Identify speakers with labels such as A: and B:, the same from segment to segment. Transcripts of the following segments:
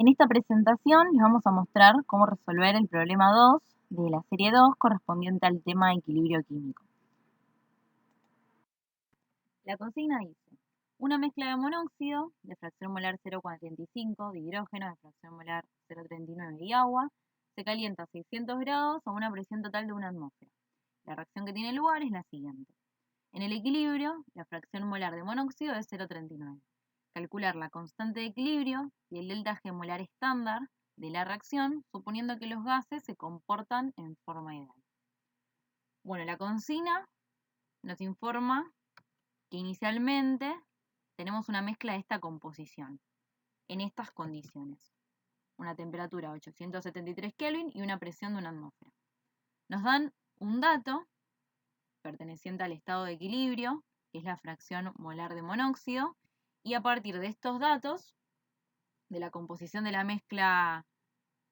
A: En esta presentación les vamos a mostrar cómo resolver el problema 2 de la serie 2 correspondiente al tema de equilibrio químico. La consigna dice, una mezcla de monóxido de fracción molar 0,45 de hidrógeno de fracción molar 0,39 y agua se calienta a 600 grados a una presión total de 1 atmósfera. La reacción que tiene lugar es la siguiente. En el equilibrio, la fracción molar de monóxido es 0,39. Calcular la constante de equilibrio y el delta G molar estándar de la reacción, suponiendo que los gases se comportan en forma ideal. Bueno, la consigna nos informa que inicialmente tenemos una mezcla de esta composición, en estas condiciones. Una temperatura de 873 Kelvin y una presión de 1 atmósfera. Nos dan un dato perteneciente al estado de equilibrio, que es la fracción molar de monóxido, y a partir de estos datos, de la composición de la mezcla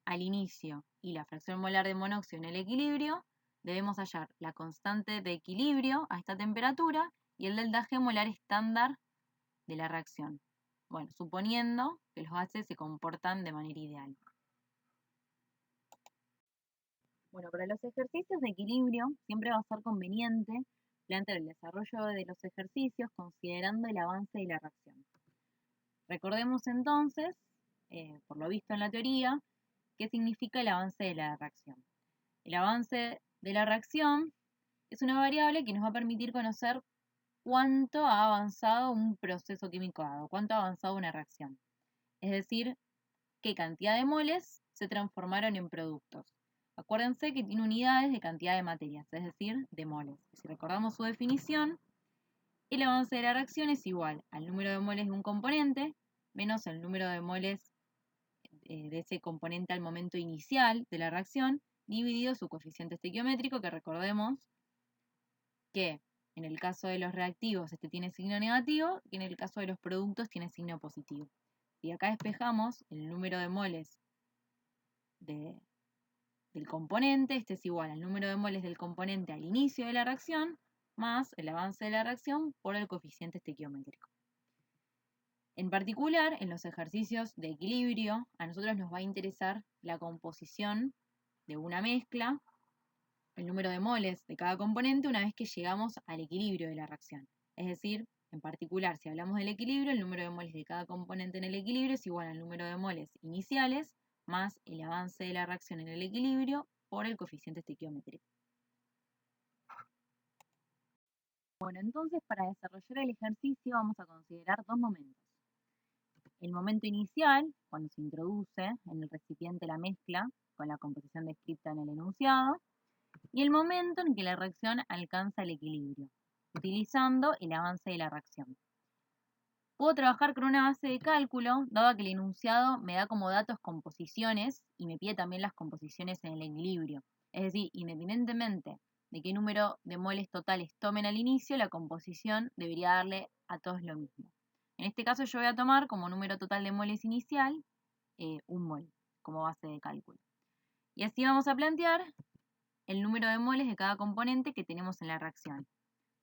A: al inicio y la fracción molar de monóxido en el equilibrio, debemos hallar la constante de equilibrio a esta temperatura y el delta G molar estándar de la reacción. Bueno, suponiendo que los gases se comportan de manera ideal. Bueno, para los ejercicios de equilibrio siempre va a ser conveniente plantear el desarrollo de los ejercicios considerando el avance de la reacción. Recordemos entonces, por lo visto en la teoría, qué significa el avance de la reacción. El avance de la reacción es una variable que nos va a permitir conocer cuánto ha avanzado un proceso químico dado, cuánto ha avanzado una reacción. Es decir, qué cantidad de moles se transformaron en productos. Acuérdense que tiene unidades de cantidad de materias, es decir, de moles. Si recordamos su definición, el avance de la reacción es igual al número de moles de un componente menos el número de moles de ese componente al momento inicial de la reacción, dividido su coeficiente estequiométrico, que recordemos que en el caso de los reactivos este tiene signo negativo y en el caso de los productos tiene signo positivo. Y acá despejamos el número de moles del componente, este es igual al número de moles del componente al inicio de la reacción, más el avance de la reacción por el coeficiente estequiométrico. En particular, en los ejercicios de equilibrio, a nosotros nos va a interesar la composición de una mezcla, el número de moles de cada componente una vez que llegamos al equilibrio de la reacción. Es decir, en particular, si hablamos del equilibrio, el número de moles de cada componente en el equilibrio es igual al número de moles iniciales más el avance de la reacción en el equilibrio por el coeficiente estequiométrico. Bueno, entonces para desarrollar el ejercicio vamos a considerar dos momentos. El momento inicial, cuando se introduce en el recipiente la mezcla con la composición descrita en el enunciado, y el momento en que la reacción alcanza el equilibrio, utilizando el avance de la reacción. Puedo trabajar con una base de cálculo, dado que el enunciado me da como datos composiciones y me pide también las composiciones en el equilibrio. Es decir, independientemente de qué número de moles totales tomen al inicio, la composición debería darle a todos lo mismo. En este caso yo voy a tomar como número total de moles inicial 1 mol como base de cálculo. Y así vamos a plantear el número de moles de cada componente que tenemos en la reacción.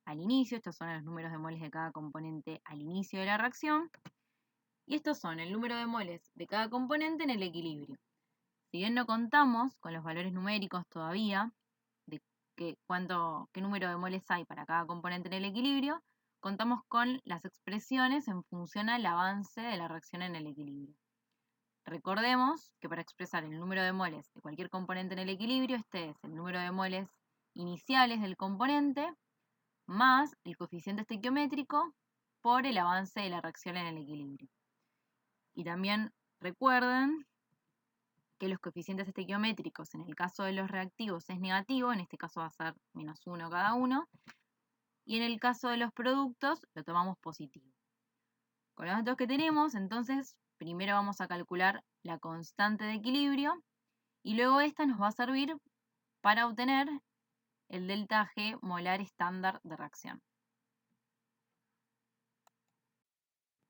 A: Al inicio, estos son los números de moles de cada componente al inicio de la reacción, y estos son el número de moles de cada componente en el equilibrio. Si bien no contamos con los valores numéricos todavía, de qué número de moles hay para cada componente en el equilibrio, contamos con las expresiones en función al avance de la reacción en el equilibrio. Recordemos que para expresar el número de moles de cualquier componente en el equilibrio, este es el número de moles iniciales del componente más el coeficiente estequiométrico por el avance de la reacción en el equilibrio. Y también recuerden que los coeficientes estequiométricos en el caso de los reactivos es negativo, en este caso va a ser -1 cada uno, y en el caso de los productos lo tomamos positivo. Con los datos que tenemos, entonces, primero vamos a calcular la constante de equilibrio y luego esta nos va a servir para obtener el delta G molar estándar de reacción.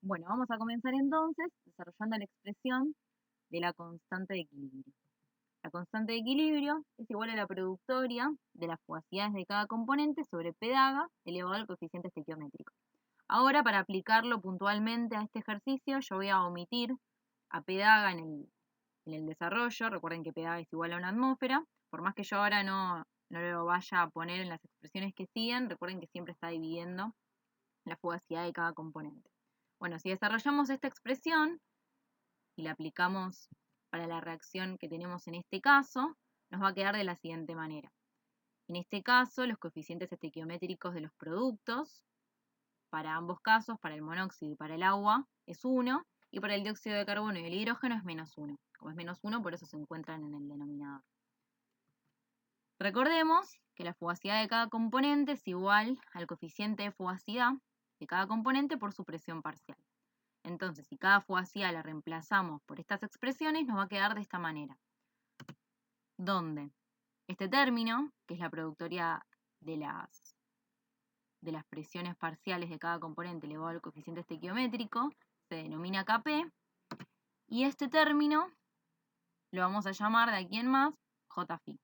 A: Bueno, vamos a comenzar entonces desarrollando la expresión de la constante de equilibrio. La constante de equilibrio es igual a la productoria de las fugacidades de cada componente sobre P de Haga elevado al coeficiente estequiométrico. Ahora, para aplicarlo puntualmente a este ejercicio, yo voy a omitir a P-DAGA en el desarrollo. Recuerden que P-DAGA es igual a una atmósfera. Por más que yo ahora no lo vaya a poner en las expresiones que siguen, recuerden que siempre está dividiendo la fugacidad de cada componente. Bueno, si desarrollamos esta expresión y la aplicamos para la reacción que tenemos en este caso, nos va a quedar de la siguiente manera. En este caso, los coeficientes estequiométricos de los productos, para ambos casos, para el monóxido y para el agua, es 1, y para el dióxido de carbono y el hidrógeno es -1. Como es -1, por eso se encuentran en el denominador. Recordemos que la fugacidad de cada componente es igual al coeficiente de fugacidad de cada componente por su presión parcial. Entonces, si cada fugacidad la reemplazamos por estas expresiones, nos va a quedar de esta manera. Donde este término, que es la productoria de las presiones parciales de cada componente elevado al coeficiente estequiométrico, se denomina Kp, y este término lo vamos a llamar de aquí en más Jφ.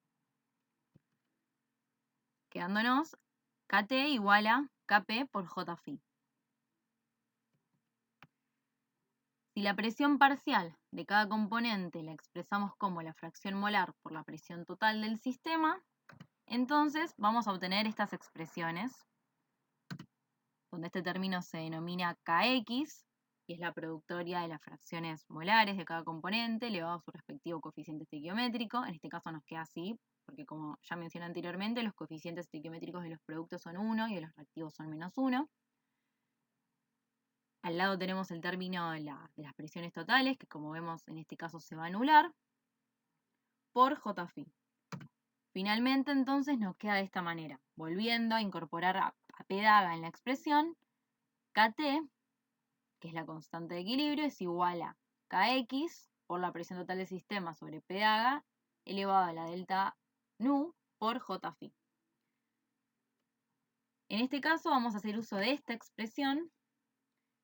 A: Quedándonos Kt igual a Kp por Jφ. Si la presión parcial de cada componente la expresamos como la fracción molar por la presión total del sistema, entonces vamos a obtener estas expresiones, donde este término se denomina Kx, que es la productoria de las fracciones molares de cada componente, elevado a su respectivo coeficiente estequiométrico. En este caso nos queda así, porque como ya mencioné anteriormente, los coeficientes estequiométricos de los productos son 1 y de los reactivos son -1. Al lado tenemos el término de las presiones totales, que como vemos en este caso se va a anular, por Jφ. Finalmente entonces nos queda de esta manera, volviendo a incorporar a P-DAGA en la expresión, Kt, que es la constante de equilibrio, es igual a Kx por la presión total del sistema sobre P-DAGA elevado a la delta nu por Jφ. En este caso vamos a hacer uso de esta expresión,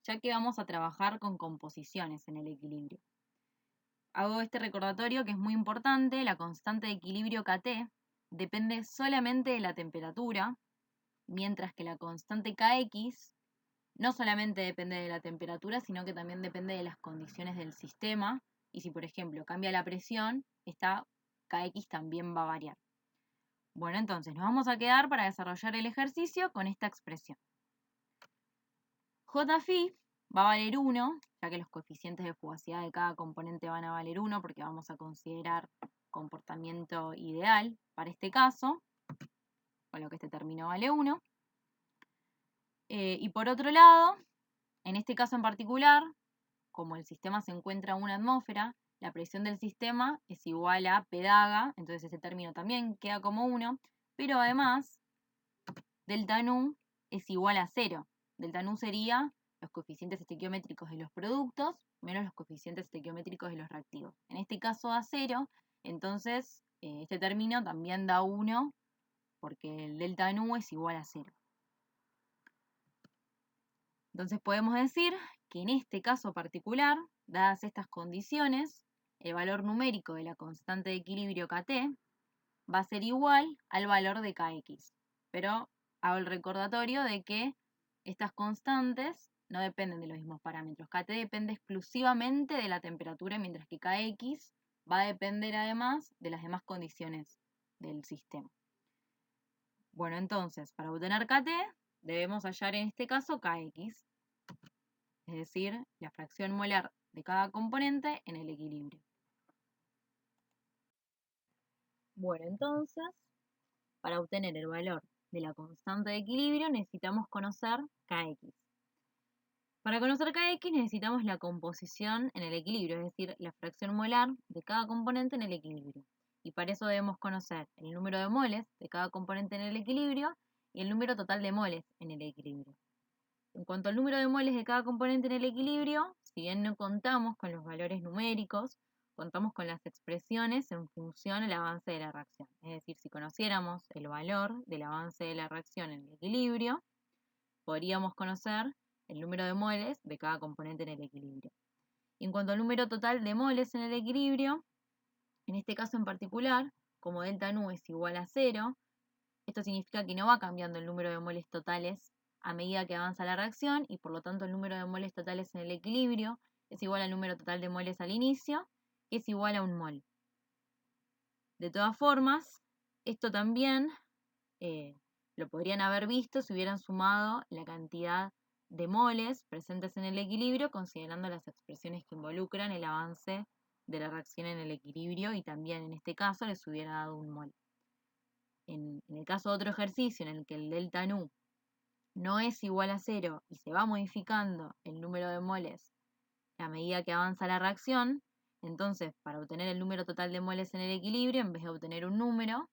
A: ya que vamos a trabajar con composiciones en el equilibrio. Hago este recordatorio que es muy importante: la constante de equilibrio Kt depende solamente de la temperatura, mientras que la constante Kx no solamente depende de la temperatura, sino que también depende de las condiciones del sistema, y si por ejemplo cambia la presión, esta Kx también va a variar. Bueno, entonces nos vamos a quedar para desarrollar el ejercicio con esta expresión. Jφ va a valer 1, ya que los coeficientes de fugacidad de cada componente van a valer 1, porque vamos a considerar comportamiento ideal para este caso, con lo que este término vale 1. Y por otro lado, en este caso en particular, como el sistema se encuentra a una atmósfera, la presión del sistema es igual a P-DAGA, entonces ese término también queda como 1, pero además, delta nu es igual a 0. Delta nu sería los coeficientes estequiométricos de los productos menos los coeficientes estequiométricos de los reactivos. En este caso da 0, entonces este término también da 1, porque el delta nu es igual a 0. Entonces podemos decir que en este caso particular, dadas estas condiciones, el valor numérico de la constante de equilibrio Kt va a ser igual al valor de Kx. Pero hago el recordatorio de que estas constantes no dependen de los mismos parámetros. Kt depende exclusivamente de la temperatura, mientras que Kx va a depender además de las demás condiciones del sistema. Bueno, entonces, para obtener Kt, debemos hallar en este caso Kx, es decir, la fracción molar de cada componente en el equilibrio. Bueno, entonces, para obtener el valor de la constante de equilibrio necesitamos conocer Kx. Para conocer Kx necesitamos la composición en el equilibrio, es decir, la fracción molar de cada componente en el equilibrio. Y para eso debemos conocer el número de moles de cada componente en el equilibrio y el número total de moles en el equilibrio. En cuanto al número de moles de cada componente en el equilibrio, si bien no contamos con los valores numéricos, contamos con las expresiones en función del avance de la reacción. Es decir, si conociéramos el valor del avance de la reacción en el equilibrio, podríamos conocer el número de moles de cada componente en el equilibrio. Y en cuanto al número total de moles en el equilibrio, en este caso en particular, como delta nu es igual a 0, esto significa que no va cambiando el número de moles totales a medida que avanza la reacción, y por lo tanto el número de moles totales en el equilibrio es igual al número total de moles al inicio, que es igual a 1 mol. De todas formas, esto también lo podrían haber visto si hubieran sumado la cantidad de moles presentes en el equilibrio, considerando las expresiones que involucran el avance de la reacción en el equilibrio, y también en este caso les hubiera dado 1 mol. En el caso de otro ejercicio en el que el delta nu no es igual a 0 y se va modificando el número de moles a medida que avanza la reacción, entonces para obtener el número total de moles en el equilibrio, en vez de obtener un número,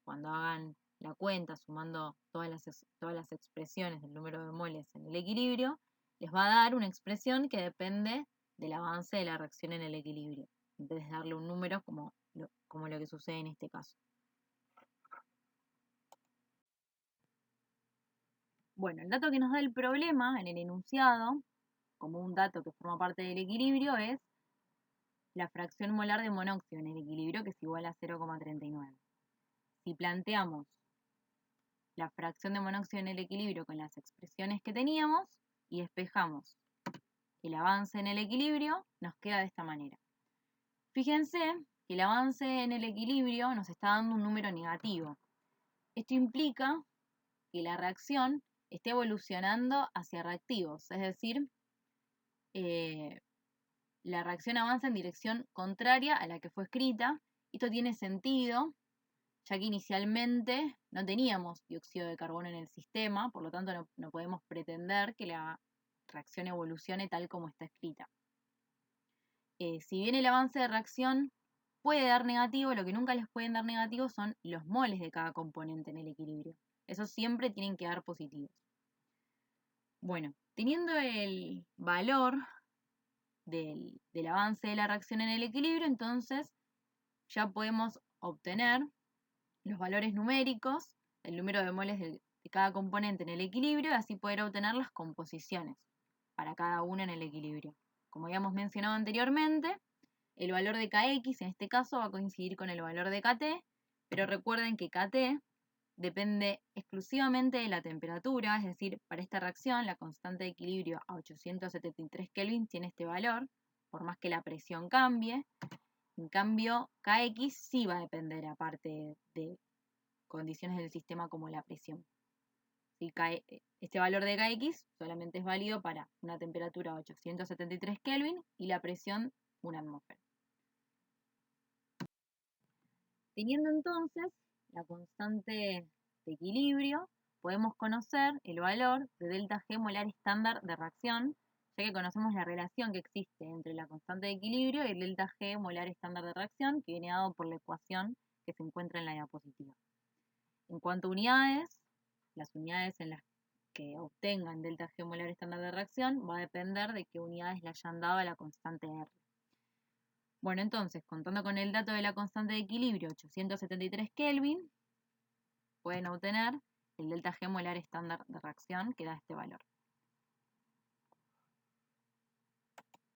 A: cuando hagan la cuenta sumando todas las expresiones del número de moles en el equilibrio, les va a dar una expresión que depende del avance de la reacción en el equilibrio, en vez de darle un número como lo que sucede en este caso. Bueno, el dato que nos da el problema en el enunciado, como un dato que forma parte del equilibrio, es la fracción molar de monóxido en el equilibrio, que es igual a 0,39. Si planteamos la fracción de monóxido en el equilibrio con las expresiones que teníamos y despejamos el avance en el equilibrio, nos queda de esta manera. Fíjense que el avance en el equilibrio nos está dando un número negativo. Esto implica que la reacción esté evolucionando hacia reactivos, es decir, la reacción avanza en dirección contraria a la que fue escrita. Esto tiene sentido, ya que inicialmente no teníamos dióxido de carbono en el sistema, por lo tanto no podemos pretender que la reacción evolucione tal como está escrita. Si bien el avance de reacción puede dar negativo, lo que nunca les pueden dar negativo son los moles de cada componente en el equilibrio. Esos siempre tienen que dar positivos. Bueno, teniendo el valor del avance de la reacción en el equilibrio, entonces ya podemos obtener los valores numéricos, el número de moles de cada componente en el equilibrio, y así poder obtener las composiciones para cada uno en el equilibrio. Como habíamos mencionado anteriormente, el valor de Kx en este caso va a coincidir con el valor de Kt, pero recuerden que Kt depende exclusivamente de la temperatura, es decir, para esta reacción la constante de equilibrio a 873 Kelvin tiene este valor, por más que la presión cambie. En cambio, Kx sí va a depender, aparte de condiciones del sistema como la presión. Este valor de Kx solamente es válido para una temperatura de 873 Kelvin y la presión 1 atmósfera. Teniendo entonces la constante de equilibrio, podemos conocer el valor de delta G molar estándar de reacción, ya que conocemos la relación que existe entre la constante de equilibrio y el delta G molar estándar de reacción, que viene dado por la ecuación que se encuentra en la diapositiva. En cuanto a unidades, las unidades en las que obtengan delta G molar estándar de reacción va a depender de qué unidades le hayan dado a la constante R. Bueno, entonces, contando con el dato de la constante de equilibrio, 873 Kelvin, pueden obtener el delta G molar estándar de reacción, que da este valor.